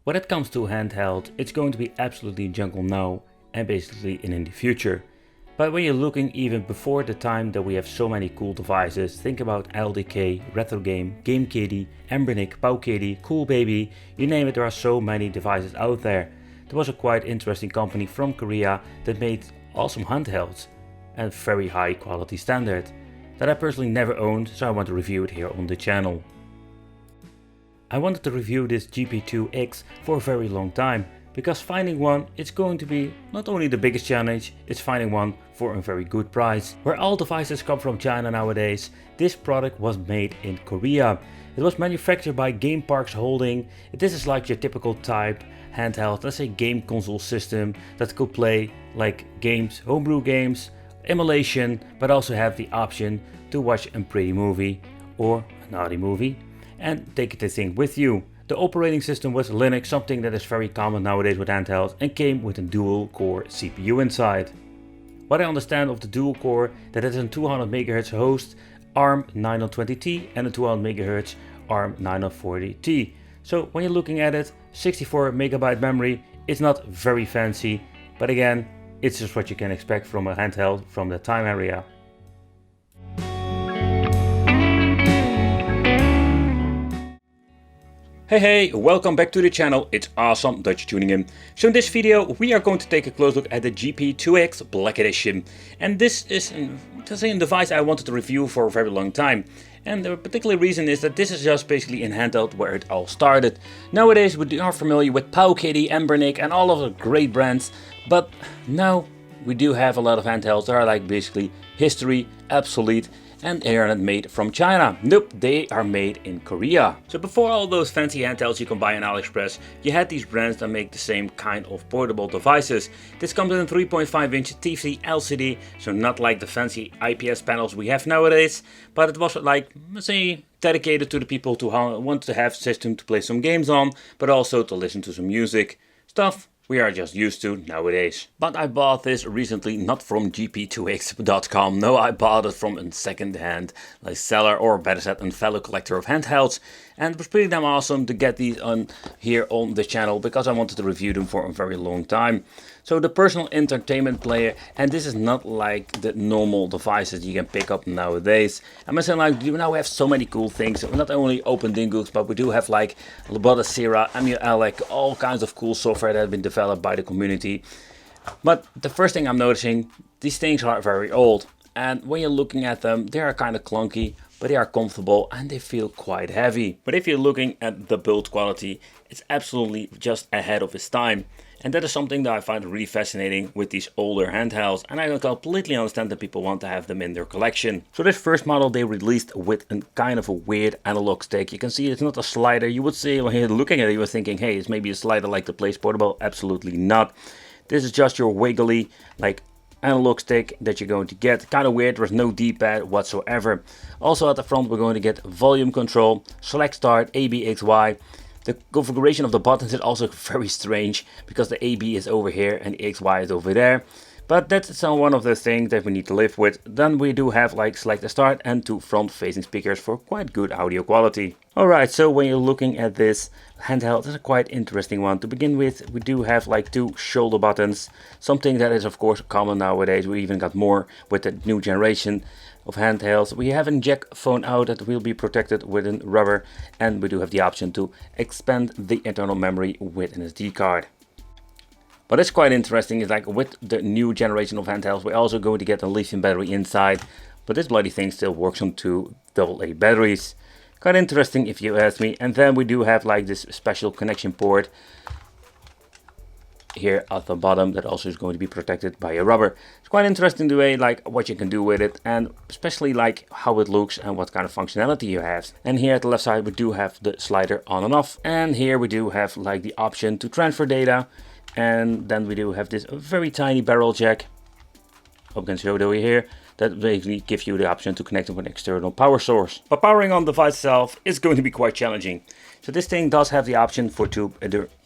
When it comes to handheld, it's going to be absolutely jungle now and basically in the future. But when you're looking even before the time that we have so many cool devices, think about LDK, Retro Game, Game Kitty, Embernic, Pau Kitty, Cool Baby, you name it, there are so many devices out there. There was a quite interesting company from Korea that made awesome handhelds and very high quality standard that I personally never owned, so I want to review it here on the channel. I wanted to review this GP2X for a very long time, because finding one it's going to be not only the biggest challenge, it's finding one for a very good price. Where all devices come from China nowadays, this product was made in Korea. It was manufactured by Game Parks Holding. This is like your typical type handheld, let's say game console system that could play like games, homebrew games, emulation, but also have the option to watch a pretty movie or a naughty movie and take the thing with you. The operating system was Linux, something that is very common nowadays with handhelds, and came with a dual core CPU inside. What I understand of the dual core, that it is a 200 MHz host ARM 920T and a 200 MHz ARM 940T. So when you're looking at it, 64 MB memory, it's not very fancy, but again, it's just what you can expect from a handheld from the time area. Hey, welcome back to the channel. It's awesome that you're tuning in. So in this video we are going to take a close look at the GP2X Black Edition. And this is a device I wanted to review for a very long time. And the particular reason is that this is just basically in handheld where it all started. Nowadays we are familiar with Pau Kitty, Embernic and all of the great brands. But now we do have a lot of handhelds that are like basically history, obsolete, and they are not made from China. Nope, they are made in Korea. So before all those fancy handhelds you can buy on AliExpress, you had these brands that make the same kind of portable devices. This comes in a 3.5 inch TV LCD, so not like the fancy IPS panels we have nowadays, but it was like, let's say, dedicated to the people who want to have a system to play some games on, but also to listen to some music. Stuff we are just used to nowadays. But I bought this recently not from GP2X.com, no, I bought it from a second-hand like seller, or better said, a fellow collector of handhelds. And it was pretty damn awesome to get these on here on the channel because I wanted to review them for a very long time. So the personal entertainment player, and this is not like the normal devices you can pick up nowadays. I'm saying like now we have so many cool things, not only open dingles, but we do have like Sierra, Emulation, all kinds of cool software that have been developed by the community. But the first thing I'm noticing, these things are very old. And when you're looking at them, they are kind of clunky, but they are comfortable and they feel quite heavy. But if you're looking at the build quality, it's absolutely just ahead of its time. And that is something that I find really fascinating with these older handhelds, and I completely understand that people want to have them in their collection. So this first model they released with a kind of a weird analog stick. You can see it's not a slider. You would say when you're looking at it, you were thinking, hey, it's maybe a slider like the Place Portable. Absolutely not. This is just your wiggly, like, analog stick that you're going to get. Kind of weird, there's no D-pad whatsoever. Also at the front we're going to get volume control, select start, A, B, X, Y. The configuration of the buttons is also very strange because the AB is over here and the XY is over there. But that's one of the things that we need to live with. Then we do have like select a start and two front facing speakers for quite good audio quality. Alright, so when you're looking at this handheld, it's a quite interesting one. To begin with, we do have like two shoulder buttons, something that is of course common nowadays. We even got more with the new generation of handhelds. We have a jack phone out that will be protected with a rubber, and we do have the option to expand the internal memory with an SD card. But it's quite interesting, is like with the new generation of handhelds we're also going to get a lithium battery inside, but this bloody thing still works on two AA batteries. Quite interesting if you ask me. And then we do have like this special connection port here at the bottom that also is going to be protected by a rubber. It's quite interesting the way like what you can do with it, and especially like how it looks and what kind of functionality you have. And here at the left side we do have the slider on and off, and here we do have like the option to transfer data. And then we do have this very tiny barrel jack. I can show it over here. That basically gives you the option to connect it with an external power source. But powering on the device itself is going to be quite challenging. So this thing does have the option for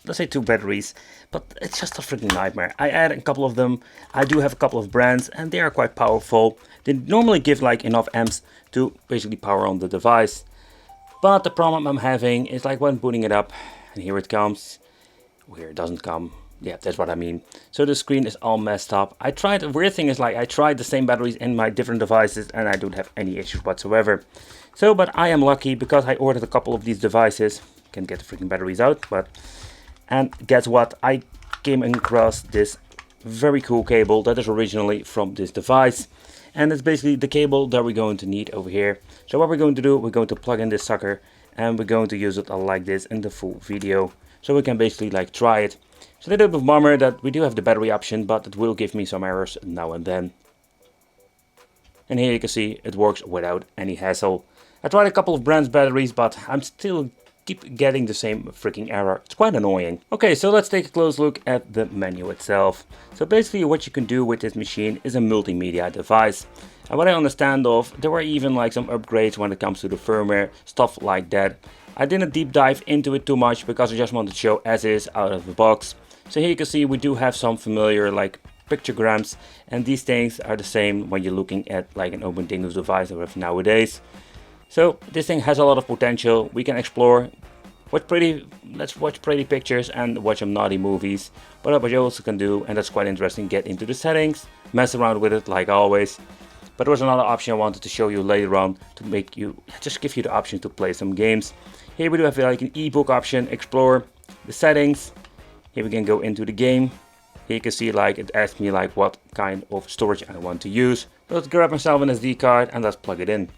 let's say two batteries, but it's just a freaking nightmare. I add a couple of them. I do have a couple of brands and they are quite powerful. They normally give like enough amps to basically power on the device. But the problem I'm having is like when booting it up, and here it comes. here it doesn't come. Yeah, that's what I mean. So the screen is all messed up. The weird thing is like I tried the same batteries in my different devices and I don't have any issues whatsoever. So, but I am lucky because I ordered a couple of these devices. Can't get the freaking batteries out, and guess what? I came across this very cool cable that is originally from this device. And it's basically the cable that we're going to need over here. So what we're going to do, we're going to plug in this sucker and we're going to use it like this in the full video. So we can basically like try it. It's a little bit of a bummer that we do have the battery option, but it will give me some errors now and then. And here you can see it works without any hassle. I tried a couple of brands batteries, but I'm still keep getting the same freaking error. It's quite annoying. Okay, so let's take a close look at the menu itself. So basically what you can do with this machine is a multimedia device. And what I understand of, there were even like some upgrades when it comes to the firmware, stuff like that. I didn't deep dive into it too much because I just wanted to show as is out of the box. So here you can see we do have some familiar like pictograms, and these things are the same when you're looking at like an open Dingus device that we have nowadays. So this thing has a lot of potential. We can explore, let's watch pretty pictures and watch some naughty movies. But what you also can do, and that's quite interesting, get into the settings, mess around with it like always. But there was another option I wanted to show you later on to make you, just give you the option to play some games. Here we do have like an ebook option, explore, the settings. Here we can go into the game. Here you can see like it asks me like what kind of storage I want to use. So let's grab myself an SD card and let's plug it in.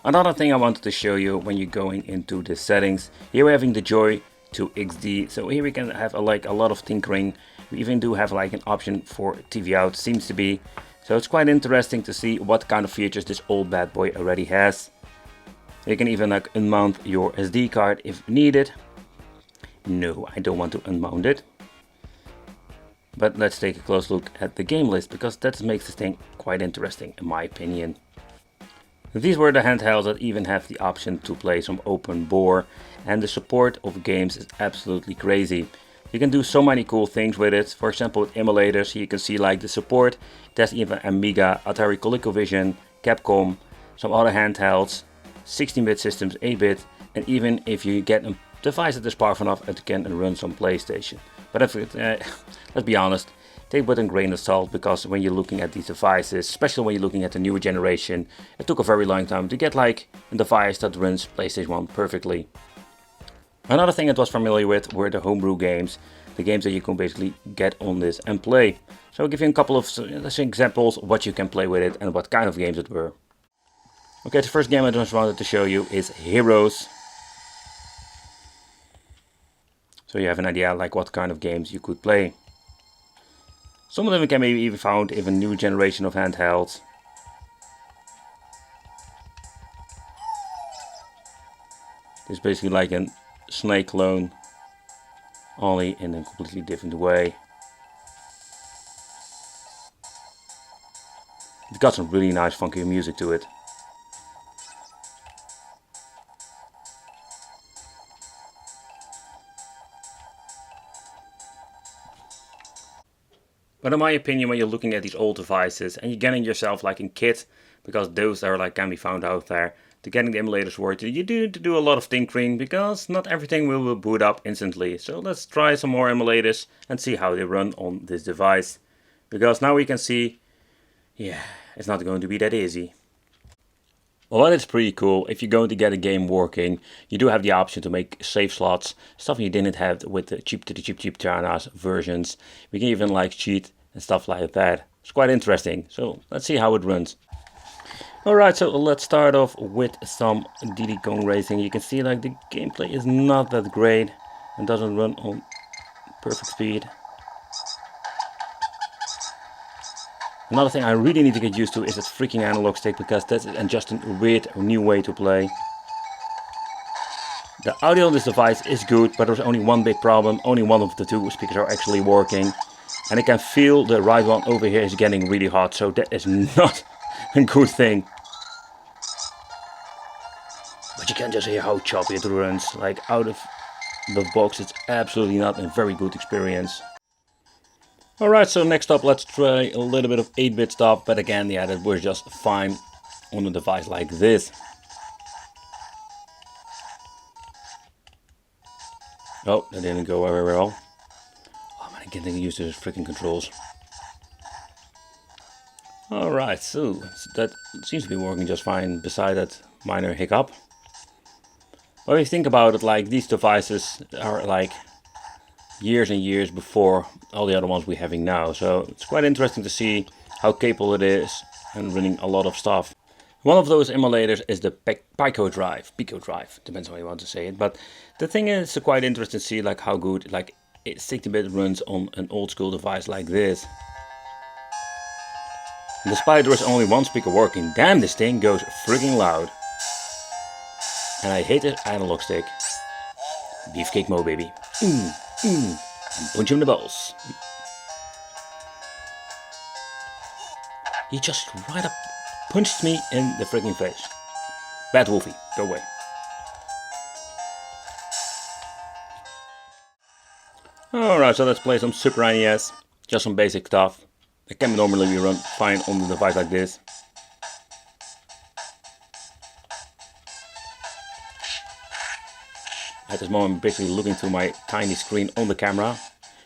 Another thing I wanted to show you when you're going into the settings. Here we're having the Joy 2XD. So here we can have like a lot of tinkering. We even do have like an option for TV out, seems to be. So it's quite interesting to see what kind of features this old bad boy already has. You can even like unmount your SD card if needed. No, I don't want to unmount it. But let's take a close look at the game list, because that makes this thing quite interesting in my opinion. These were the handhelds that even have the option to play some open bore, and the support of games is absolutely crazy. You can do so many cool things with it. For example, with emulators, you can see like the support. There's even Amiga, Atari ColecoVision, Capcom, some other handhelds, 16-bit systems, 8-bit, and even if you get a device that is powerful enough, it can run some PlayStation. But let's be honest, take it with a grain of salt, because when you're looking at these devices, especially when you're looking at the newer generation, it took a very long time to get like a device that runs PlayStation 1 perfectly. Another thing I was familiar with were the homebrew games, the games that you can basically get on this and play. So I'll give you a couple of examples what you can play with it and what kind of games it were. Okay, the first game I just wanted to show you is Heroes. So you have an idea like what kind of games you could play. Some of them can maybe even found in a new generation of handhelds. It's basically like a Snake clone, only in a completely different way. It's got some really nice funky music to it. But in my opinion, when you're looking at these old devices and you're getting yourself like a kit, because those are like can be found out there, to getting the emulators working, you do need to do a lot of tinkering, because not everything will boot up instantly. So let's try some more emulators and see how they run on this device. Because now we can see, yeah, it's not going to be that easy. Well, it's pretty cool. If you're going to get a game working, you do have the option to make save slots, stuff you didn't have with the cheap Teardown versions. We can even like cheat and stuff like that. It's quite interesting. So let's see how it runs. Alright, so let's start off with some Diddy Kong Racing. You can see like the gameplay is not that great and doesn't run on perfect speed. Another thing I really need to get used to is that freaking analog stick, because that's just a weird new way to play. The audio on this device is good, but there's only one big problem. Only one of the two speakers are actually working. And I can feel the right one over here is getting really hot, so that is not a good thing. But you can just hear how choppy it runs, like out of the box. It's absolutely not a very good experience. Alright, so next up let's try a little bit of 8-bit stuff, but again, yeah, that works just fine on a device like this. Oh, that didn't go very well. getting used to those freaking controls. Alright, so that seems to be working just fine beside that minor hiccup. But if you think about it, like these devices are like years and years before all the other ones we're having now. So it's quite interesting to see how capable it is and running a lot of stuff. One of those emulators is the Pico Drive, depends on how you want to say it. But the thing is quite interesting to see like how good like 16-bit runs on an old school device like this. And despite there is only one speaker working, damn, this thing goes freaking loud. And I hate this analog stick. Beefcake mode, baby. And punch him in the balls. He just right up punched me in the freaking face. Bad Wolfie, go away. Alright, so let's play some Super NES. Just some basic stuff. It can normally be run fine on the device like this. At this moment I'm basically looking through my tiny screen on the camera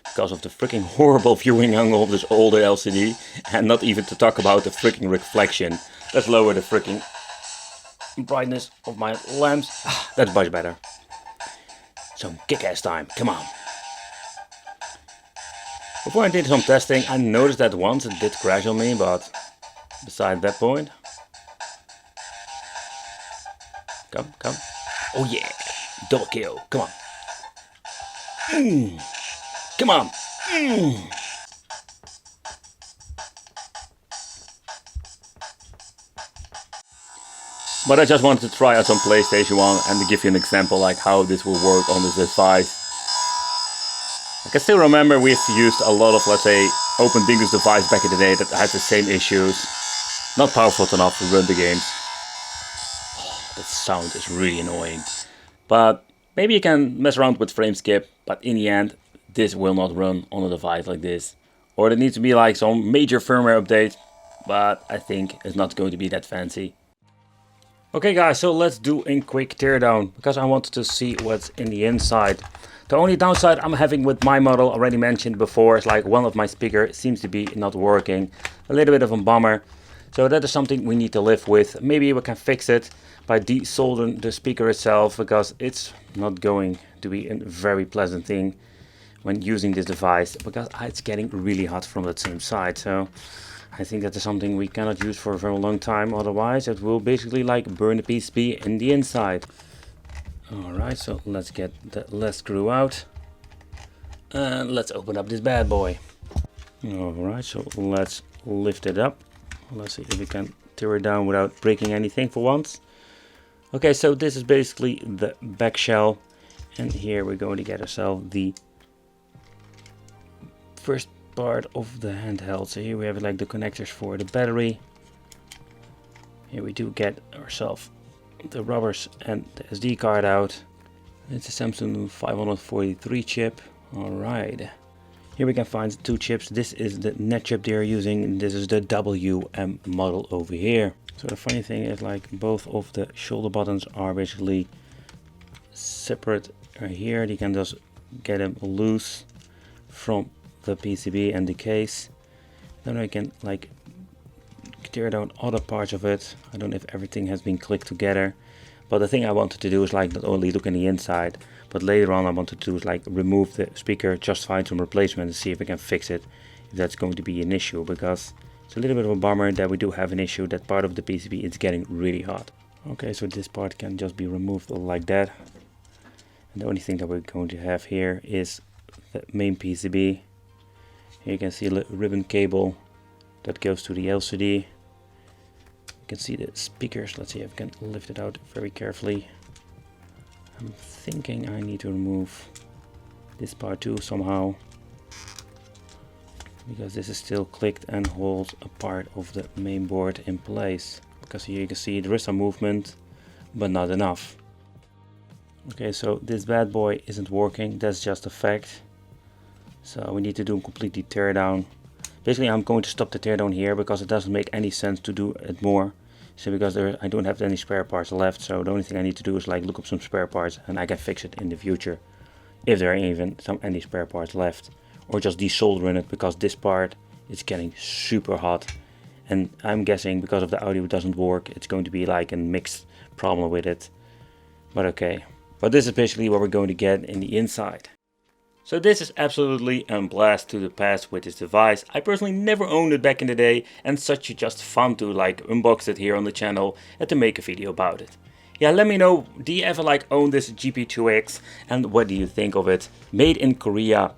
because of the freaking horrible viewing angle of this older LCD, and not even to talk about the freaking reflection. Let's lower the freaking brightness of my lamps. That's much better. Some kick-ass time, come on. Before I did some testing, I noticed that once it did crash on me, but beside that point. Come. Oh yeah, double kill, come on. Come on. But I just wanted to try out some PlayStation 1 and to give you an example like how this will work on this device. I can still remember we've used a lot of, let's say, Open Dingus device back in the day that had the same issues. Not powerful enough to run the games. Oh, that sound is really annoying. But maybe you can mess around with frame skip, but in the end, this will not run on a device like this. Or there needs to be like some major firmware update, but I think it's not going to be that fancy. Okay guys, so let's do a quick teardown, because I wanted to see what's in the inside. The only downside I'm having with my model, already mentioned before, is like one of my speakers seems to be not working. A little bit of a bummer. So that is something we need to live with. Maybe we can fix it by desoldering the speaker itself, because it's not going to be a very pleasant thing when using this device, because it's getting really hot from that same side. So I think that is something we cannot use for a very long time, otherwise it will basically like burn the PCB in the inside. Alright, so let's get the last screw out and let's open up this bad boy. Alright, so let's lift it up. Let's see if we can tear it down without breaking anything for once. Okay, so this is basically the back shell, and here we're going to get ourselves the first part of the handheld. So here we have like the connectors for the battery. Here we do get ourselves the rubbers and the SD card out. It's a Samsung 543 chip. Alright. Here we can find two chips. This is the net chip they're using. This is the WM model over here. So the funny thing is like both of the shoulder buttons are basically separate right here. You can just get them loose from the PCB and the case. Then I can like tear down other parts of it. I don't know if everything has been clicked together, but the thing I wanted to do is like not only look in the inside, but later on I wanted to do is like remove the speaker, just find some replacement and see if I can fix it, if that's going to be an issue, because it's a little bit of a bummer that we do have an issue that part of the PCB is getting really hot. Okay, so this part can just be removed like that, and the only thing that we're going to have here is the main PCB. Here you can see a ribbon cable that goes to the LCD. You can see the speakers. Let's see if I can lift it out very carefully. I'm thinking I need to remove this part too somehow, because this is still clicked and holds a part of the main board in place. Because here you can see there is some movement, but not enough. Okay, so this bad boy isn't working. That's just a fact. So we need to do a completely teardown. Basically I'm going to stop the teardown here, because it doesn't make any sense to do it more. So because I don't have any spare parts left, so the only thing I need to do is like look up some spare parts and I can fix it in the future. If there are even any spare parts left. or just desoldering it, because this part is getting super hot. And I'm guessing because of the audio doesn't work, it's going to be like a mixed problem with it. But okay. But this is basically what we're going to get in the inside. So this is absolutely a blast to the past with this device. I personally never owned it back in the day, and such just fun to like unbox it here on the channel and to make a video about it. Yeah, let me know, do you ever like own this GP2X and what do you think of it? Made in Korea.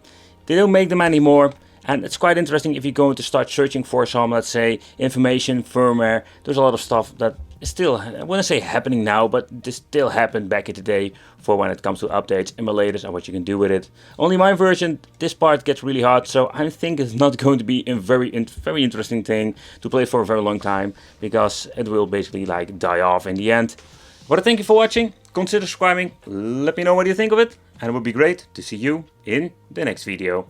They don't make them anymore, and it's quite interesting if you're going to start searching for some, let's say, information, firmware. There's a lot of stuff that is still, I wouldn't say happening now, but this still happened back in the day for when it comes to updates, emulators, and what you can do with it. Only my version, this part gets really hot, so I think it's not going to be a very interesting thing to play for a very long time, because it will basically like die off in the end. But thank you for watching, consider subscribing, let me know what you think of it, and it would be great to see you in the next video.